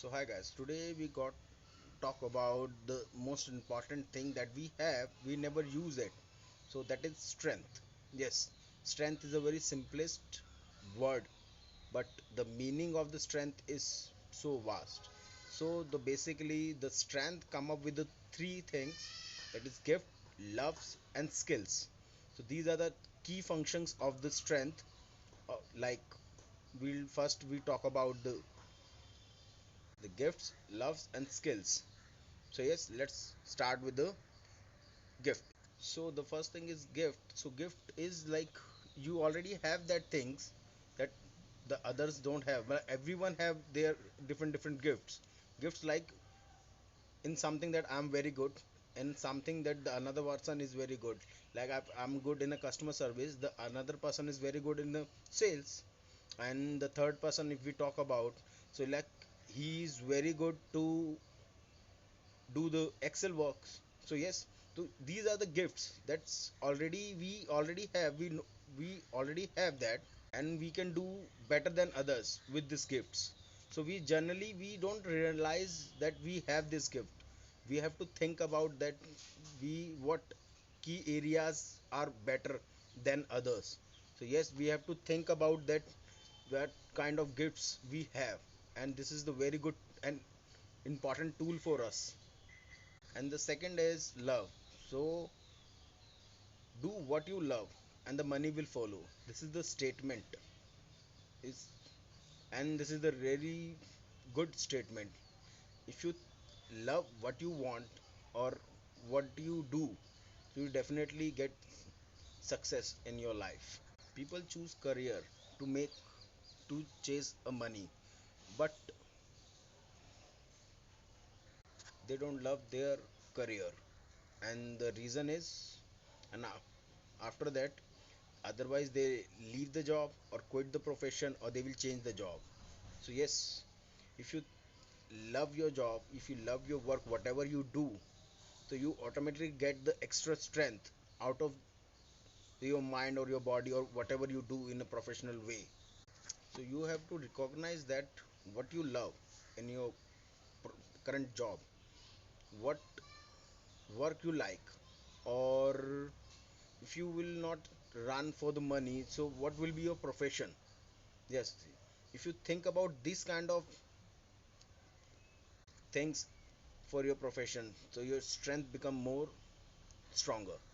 So hi guys, today we got talk about the most important thing that we have, we never use it. So that is strength. Yes, strength is a very simplest word, but the meaning of the strength is so vast. So the basically the strength come up with the three things, that is gift, loves and skills. So these are the key functions of the strength. Like we talk about the gifts, loves and skills. So yes, let's start with the gift. So the first thing is gift. So gift is like you already have that things that the others don't have, but everyone have their different gifts. Gifts like in something that I'm very good, and something that the another person is very good. Like I'm good in a customer service, the another person is very good in the sales, and the third person if we talk about, so like he is very good to do the excel works. So yes, so these are the gifts that's already we already have, we already have that, and we can do better than others with these gifts. So we don't realize that we have this gift. We have to think about that, we what key areas are better than others. So yes, we have to think about that kind of gifts we have, and this is the very good and important tool for us. And the second is love. So do what you love and the money will follow. This is the statement is, and this is the really good statement. If you love what you want or what you do, you definitely get success in your life. People choose career to make, to chase a money, but they don't love their career, and the reason is, and after that, otherwise they leave the job or quit the profession, or they will change the job. So yes, if you love your job, if you love your work, whatever you do, so you automatically get the extra strength out of your mind or your body or whatever you do in a professional way. So you have to recognize that what you love in your current job, what work you like, or if you will not run for the money, so what will be your profession? Yes, if you think about this kind of things for your profession, so your strength become more stronger.